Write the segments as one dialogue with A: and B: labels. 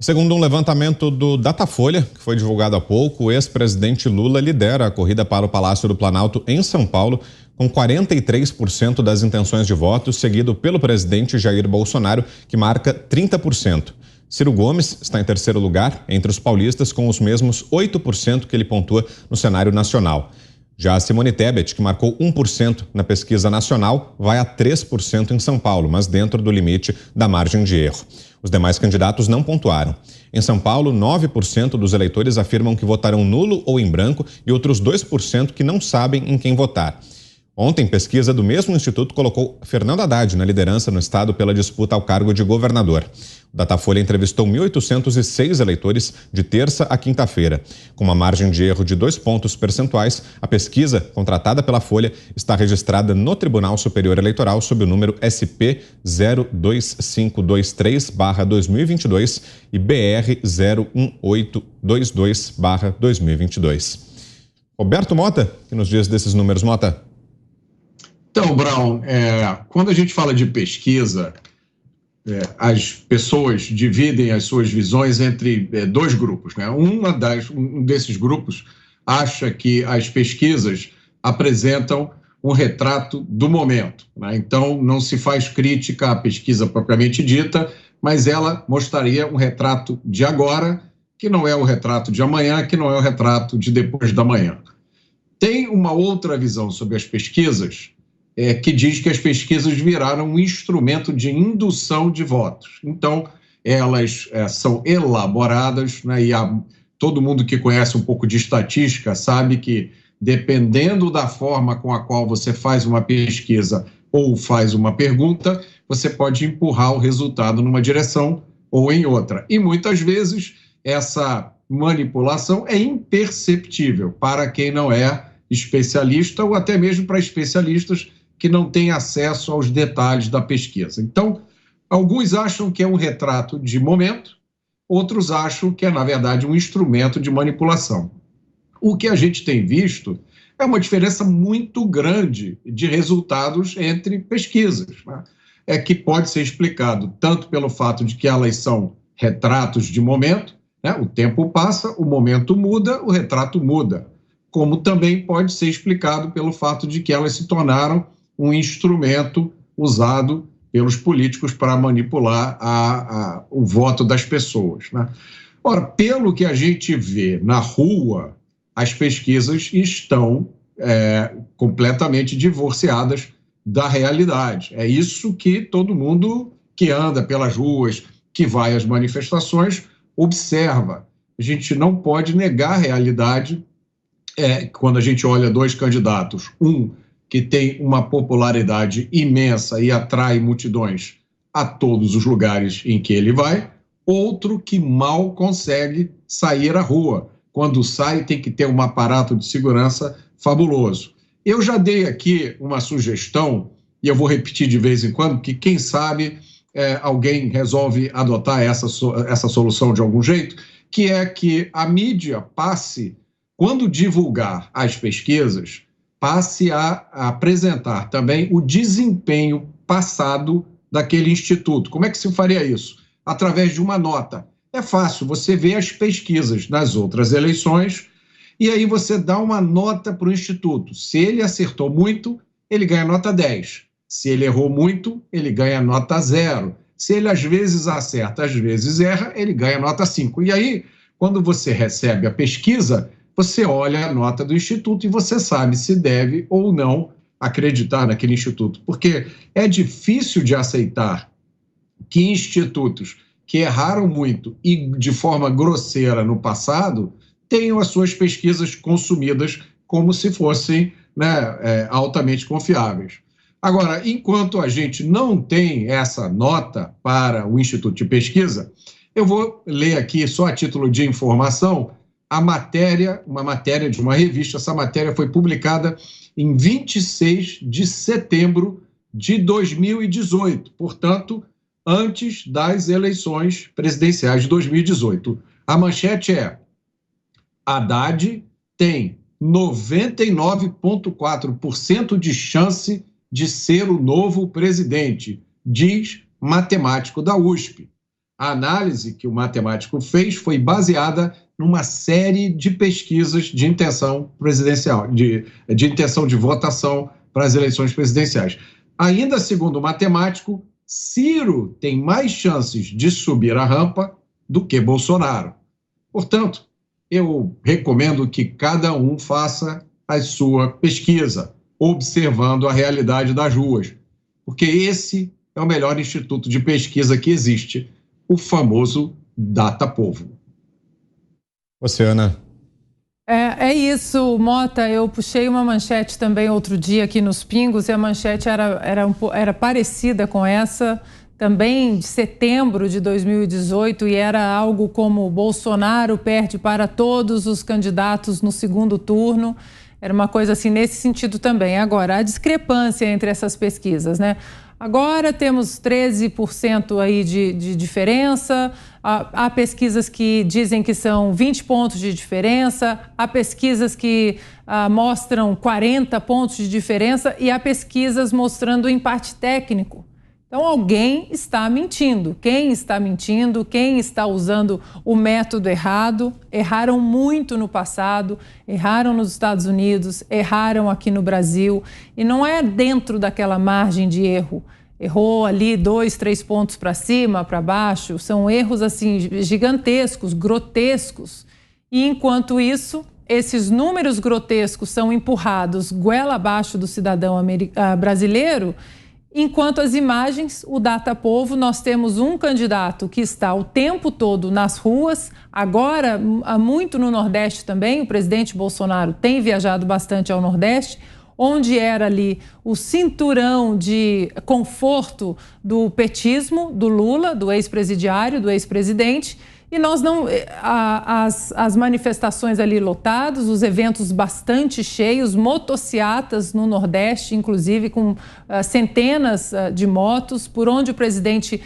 A: Segundo um levantamento do Datafolha, que foi divulgado há pouco, o ex-presidente Lula lidera a corrida para o Palácio do Planalto em São Paulo, com 43% das intenções de voto, seguido pelo presidente Jair Bolsonaro, que marca 30%. Ciro Gomes está em terceiro lugar entre os paulistas, com os mesmos 8% que ele pontua no cenário nacional. Já a Simone Tebet, que marcou 1% na pesquisa nacional, vai a 3% em São Paulo, mas dentro do limite da margem de erro. Os demais candidatos não pontuaram. Em São Paulo, 9% dos eleitores afirmam que votarão nulo ou em branco e outros 2% que não sabem em quem votar. Ontem, pesquisa do mesmo instituto colocou Fernando Haddad na liderança no estado pela disputa ao cargo de governador. O Datafolha entrevistou 1.806 eleitores de terça a quinta-feira. Com uma margem de erro de 2 pontos percentuais, a pesquisa, contratada pela Folha, está registrada no Tribunal Superior Eleitoral sob o número SP 02523/2022 e BR 01822/2022. Roberto Mota, que nos diz desses números, Mota?
B: Então, Brown, quando a gente fala de pesquisa, as pessoas dividem as suas visões entre dois grupos, né? Um desses grupos acha que as pesquisas apresentam um retrato do momento, né? Então, não se faz crítica à pesquisa propriamente dita, mas ela mostraria um retrato de agora, que não é o retrato de amanhã, que não é o retrato de depois da manhã. Tem uma outra visão sobre as pesquisas, que diz que as pesquisas viraram um instrumento de indução de votos. Então, elas são elaboradas, né, e todo mundo que conhece um pouco de estatística sabe que, dependendo da forma com a qual você faz uma pesquisa ou faz uma pergunta, você pode empurrar o resultado numa direção ou em outra. E, muitas vezes, essa manipulação é imperceptível para quem não é especialista ou até mesmo para especialistas que não têm acesso aos detalhes da pesquisa. Então, alguns acham que é um retrato de momento, outros acham que é, na verdade, um instrumento de manipulação. O que a gente tem visto é uma diferença muito grande de resultados entre pesquisas, né? Que pode ser explicado tanto pelo fato de que elas são retratos de momento, né? O tempo passa, o momento muda, o retrato muda, como também pode ser explicado pelo fato de que elas se tornaram um instrumento usado pelos políticos para manipular o voto das pessoas, né? Ora, pelo que a gente vê na rua, as pesquisas estão completamente divorciadas da realidade. É isso que todo mundo que anda pelas ruas, que vai às manifestações, observa. A gente não pode negar a realidade quando a gente olha dois candidatos, um que tem uma popularidade imensa e atrai multidões a todos os lugares em que ele vai, outro que mal consegue sair à rua. Quando sai, tem que ter um aparato de segurança fabuloso. Eu já dei aqui uma sugestão, e eu vou repetir de vez em quando, que quem sabe alguém resolve adotar essa solução de algum jeito, que é que a mídia passe, quando divulgar as pesquisas, passe a apresentar também o desempenho passado daquele instituto. Como é que se faria isso? Através de uma nota. É fácil, você vê as pesquisas nas outras eleições e aí você dá uma nota para o instituto. Se ele acertou muito, ele ganha nota 10. Se ele errou muito, ele ganha nota 0. Se ele às vezes acerta, às vezes erra, ele ganha nota 5. E aí, quando você recebe a pesquisa, você olha a nota do instituto e você sabe se deve ou não acreditar naquele instituto. Porque é difícil de aceitar que institutos que erraram muito e de forma grosseira no passado tenham as suas pesquisas consumidas como se fossem, né, altamente confiáveis. Agora, enquanto a gente não tem essa nota para o Instituto de Pesquisa, eu vou ler aqui, só a título de informação, uma matéria de uma revista. Essa matéria foi publicada em 26 de setembro de 2018, portanto, antes das eleições presidenciais de 2018. A manchete é: Haddad tem 99,4% de chance de ser o novo presidente, diz matemático da USP. A análise que o matemático fez foi baseada numa série de pesquisas de intenção presidencial, de intenção de votação para as eleições presidenciais. Ainda segundo o matemático, Ciro tem mais chances de subir a rampa do que Bolsonaro. Portanto, eu recomendo que cada um faça a sua pesquisa, observando a realidade das ruas, porque esse é o melhor instituto de pesquisa que existe, o famoso Datapovo.
A: Oceana.
C: É isso, Mota. Eu puxei uma manchete também outro dia aqui nos Pingos e a manchete era parecida com essa, também de setembro de 2018, e era algo como: Bolsonaro perde para todos os candidatos no segundo turno. Era uma coisa assim nesse sentido também. Agora, a discrepância entre essas pesquisas, né? Agora temos 13% aí de diferença, há pesquisas que dizem que são 20 pontos de diferença, há pesquisas que mostram 40 pontos de diferença e há pesquisas mostrando empate técnico. Então alguém está mentindo. Quem está mentindo? Quem está usando o método errado? Erraram muito no passado, erraram nos Estados Unidos, erraram aqui no Brasil. E não é dentro daquela margem de erro. Errou ali 2, 3 pontos para cima, para baixo. São erros assim gigantescos, grotescos. E enquanto isso, esses números grotescos são empurrados goela abaixo do cidadão brasileiro. Enquanto as imagens, o Datapovo, nós temos um candidato que está o tempo todo nas ruas, agora muito no Nordeste também. O presidente Bolsonaro tem viajado bastante ao Nordeste, onde era ali o cinturão de conforto do petismo, do Lula, do ex-presidiário, do ex-presidente. E nós não, as manifestações ali lotadas, os eventos bastante cheios, motociatas no Nordeste, inclusive com centenas de motos. Por onde o presidente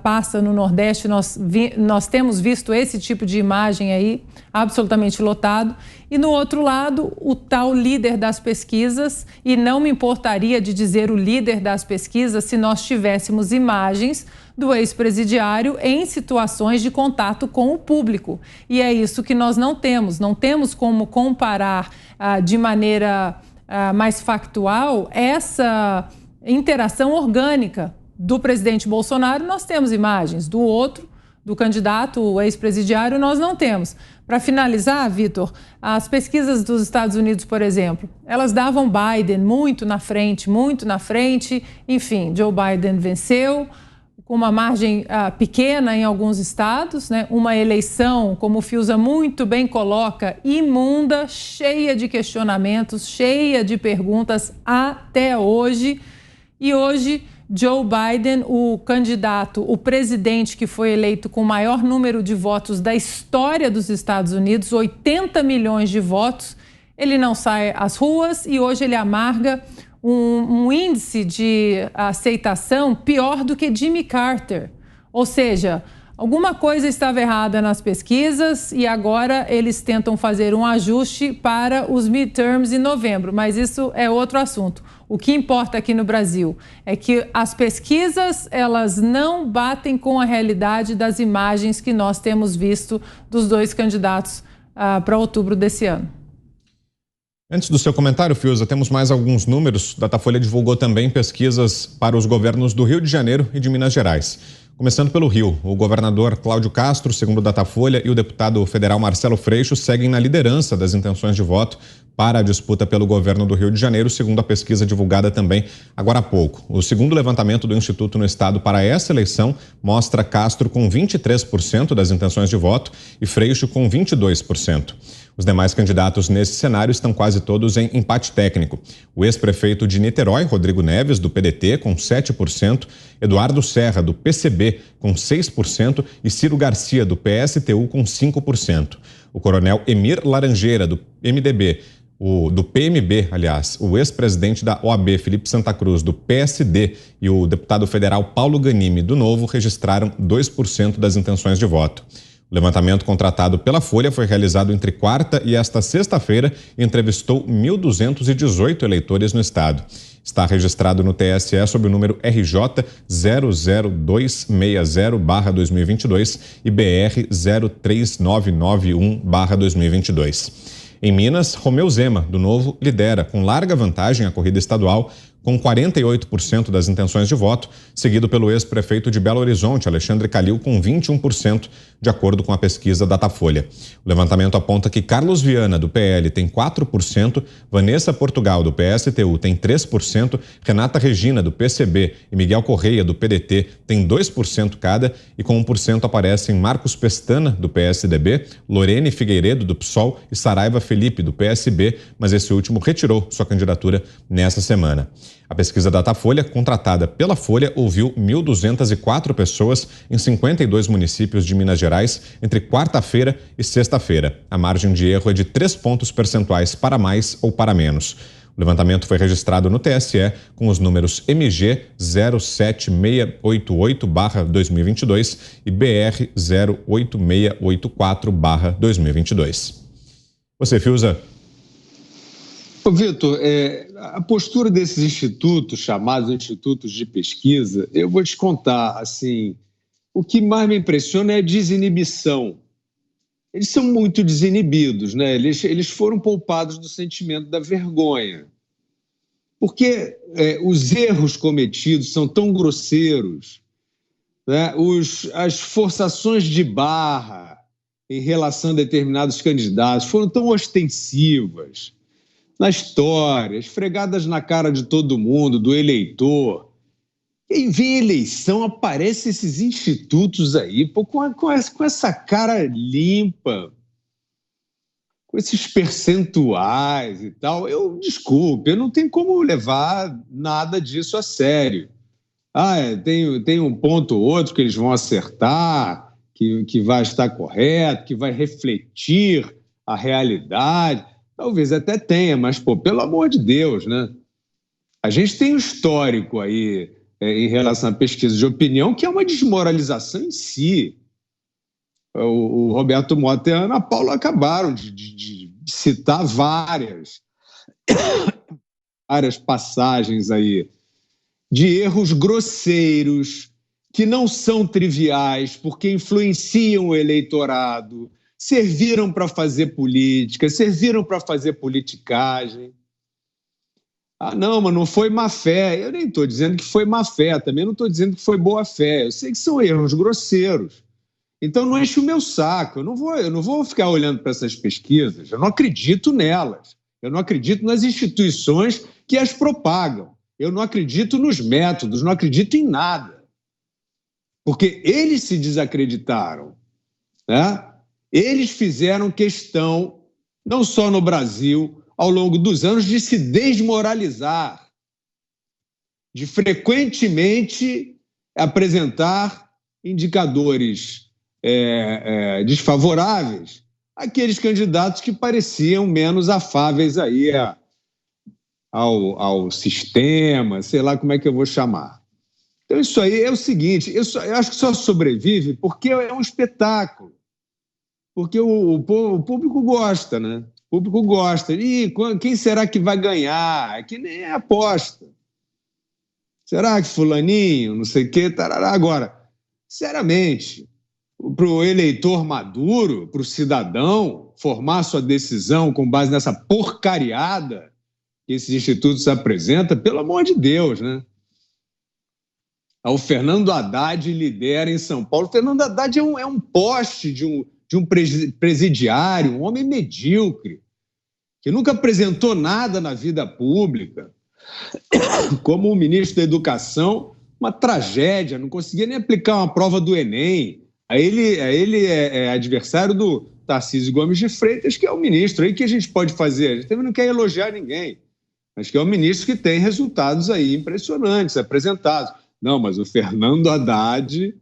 C: passa no Nordeste, nós temos visto esse tipo de imagem aí, absolutamente lotado. E no outro lado, o tal líder das pesquisas, e não me importaria de dizer o líder das pesquisas se nós tivéssemos imagens do ex-presidiário em situações de contato com o público. E é isso que nós não temos. Não temos como comparar de maneira mais factual essa interação orgânica do presidente Bolsonaro. Nós temos imagens do outro, do candidato, o ex-presidiário, nós não temos. Para finalizar, Vitor, as pesquisas dos Estados Unidos, por exemplo, elas davam Biden muito na frente, enfim, Joe Biden venceu, com uma margem pequena em alguns estados, né? Uma eleição, como o Fiuza muito bem coloca, imunda, cheia de questionamentos, cheia de perguntas até hoje. E hoje, Joe Biden, o candidato, o presidente que foi eleito com o maior número de votos da história dos Estados Unidos, 80 milhões de votos, ele não sai às ruas e hoje ele amarga um índice de aceitação pior do que Jimmy Carter. Ou seja, alguma coisa estava errada nas pesquisas e agora eles tentam fazer um ajuste para os midterms em novembro, mas isso é outro assunto. O que importa aqui no Brasil é que as pesquisas, elas não batem com a realidade das imagens que nós temos visto dos dois candidatos para outubro desse ano.
A: Antes do seu comentário, Fiuza, temos mais alguns números. Datafolha divulgou também pesquisas para os governos do Rio de Janeiro e de Minas Gerais. Começando pelo Rio, o governador Cláudio Castro, segundo Datafolha, e o deputado federal Marcelo Freixo seguem na liderança das intenções de voto para a disputa pelo governo do Rio de Janeiro, segundo a pesquisa divulgada também agora há pouco. O segundo levantamento do Instituto no Estado para essa eleição mostra Castro com 23% das intenções de voto e Freixo com 22%. Os demais candidatos nesse cenário estão quase todos em empate técnico. O ex-prefeito de Niterói, Rodrigo Neves, do PDT, com 7%, Eduardo Serra, do PCB, com 6% e Ciro Garcia, do PSTU, com 5%. O coronel Emir Laranjeira, do MDB, do PMB, aliás, o ex-presidente da OAB, Felipe Santa Cruz, do PSD, e o deputado federal Paulo Ganimi, do Novo, registraram 2% das intenções de voto. O levantamento contratado pela Folha foi realizado entre quarta e esta sexta-feira e entrevistou 1.218 eleitores no estado. Está registrado no TSE sob o número RJ 00260/2022 e BR 03991/2022. Em Minas, Romeu Zema, do Novo, lidera com larga vantagem a corrida estadual, com 48% das intenções de voto, seguido pelo ex-prefeito de Belo Horizonte, Alexandre Calil, com 21%, de acordo com a pesquisa Datafolha. O levantamento aponta que Carlos Viana, do PL, tem 4%, Vanessa Portugal, do PSTU, tem 3%, Renata Regina, do PCB, e Miguel Correia, do PDT, tem 2% cada, e com 1% aparecem Marcos Pestana, do PSDB, Lorene Figueiredo, do PSOL, e Saraiva Felipe, do PSB, mas esse último retirou sua candidatura nesta semana. A pesquisa Datafolha, contratada pela Folha, ouviu 1.204 pessoas em 52 municípios de Minas Gerais entre quarta-feira e sexta-feira. A margem de erro é de 3 pontos percentuais para mais ou para menos. O levantamento foi registrado no TSE com os números MG 07688/2022 e BR 08684/2022. Você, Fiuza?
D: Ô, Vitor, a postura desses institutos, chamados institutos de pesquisa, eu vou te contar, assim, o que mais me impressiona é a desinibição. Eles são muito desinibidos, né? Eles foram poupados do sentimento da vergonha. Porque os erros cometidos são tão grosseiros, né? As forçações de barra em relação a determinados candidatos foram tão ostensivas na história, esfregadas na cara de todo mundo, do eleitor. Quem vê eleição, aparecem esses institutos aí, pô, com essa cara limpa, com esses percentuais e tal. Desculpe, eu não tenho como levar nada disso a sério. Tem um ponto ou outro que eles vão acertar, que vai estar correto, que vai refletir a realidade. Talvez até tenha, mas, pô, pelo amor de Deus, né? A gente tem um histórico aí em relação à pesquisa de opinião que é uma desmoralização em si. O Roberto Mota e a Ana Paula acabaram de citar várias passagens aí de erros grosseiros que não são triviais porque influenciam o eleitorado, serviram para fazer política, serviram para fazer politicagem. Não, mas não foi má fé. Eu nem estou dizendo que foi má fé, também não estou dizendo que foi boa fé. Eu sei que são erros grosseiros. Então não enche o meu saco. Eu não vou ficar olhando para essas pesquisas. Eu não acredito nelas. Eu não acredito nas instituições que as propagam. Eu não acredito nos métodos, não acredito em nada. Porque eles se desacreditaram, né? Eles fizeram questão, não só no Brasil, ao longo dos anos, de se desmoralizar, de frequentemente apresentar indicadores desfavoráveis àqueles candidatos que pareciam menos afáveis aí ao sistema, sei lá como é que eu vou chamar. Então isso aí é o seguinte, eu acho que só sobrevive porque é um espetáculo. Porque o público gosta, né? O público gosta. E quem será que vai ganhar? É que nem é aposta. Será que fulaninho, não sei o quê, tarará. Agora, sinceramente, para o eleitor maduro, para o cidadão, formar sua decisão com base nessa porcariada que esses institutos apresentam, pelo amor de Deus, né? O Fernando Haddad lidera em São Paulo. O Fernando Haddad é um poste de um presidiário, um homem medíocre, que nunca apresentou nada na vida pública. Como o ministro da Educação, uma tragédia, não conseguia nem aplicar uma prova do Enem. Ele é adversário do Tarcísio Gomes de Freitas, que é o ministro aí que a gente pode fazer. A gente também não quer elogiar ninguém, mas que é um ministro que tem resultados aí impressionantes, apresentados. Não, mas o Fernando Haddad...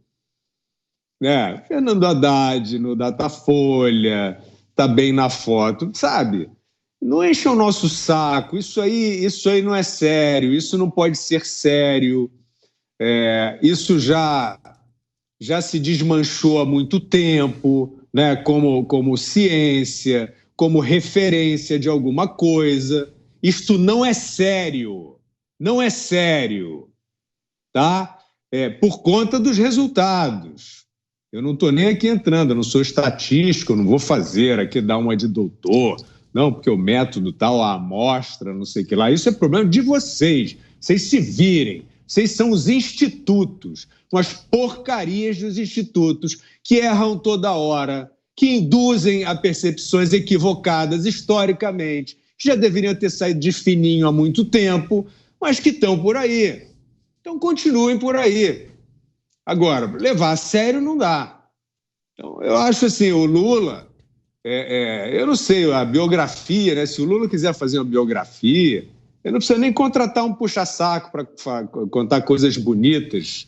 D: Fernando Haddad no Datafolha, tá bem na foto, sabe? Não enche o nosso saco, isso aí não é sério, isso não pode ser sério, isso já se desmanchou há muito tempo, né? Como ciência, como referência de alguma coisa. Isto não é sério, não é sério, tá? Por conta dos resultados. Eu não estou nem aqui entrando, eu não sou estatístico, eu não vou fazer aqui dar uma de doutor, não, porque o método tal, a amostra, não sei o que lá. Isso é problema de vocês. Vocês se virem. Vocês são os institutos, umas porcarias dos institutos que erram toda hora, que induzem a percepções equivocadas historicamente, que já deveriam ter saído de fininho há muito tempo, mas que estão por aí. Então, continuem por aí. Agora, levar a sério não dá. Então, eu acho assim, o Lula, eu não sei, a biografia, né? Se o Lula quiser fazer uma biografia, eu não preciso nem contratar um puxa-saco para contar coisas bonitas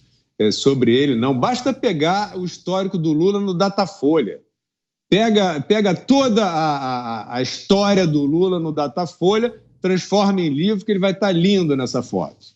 D: sobre ele, não. Basta pegar o histórico do Lula no Datafolha. Pega toda a história do Lula no Datafolha, transforma em livro, que ele vai estar lindo nessa foto.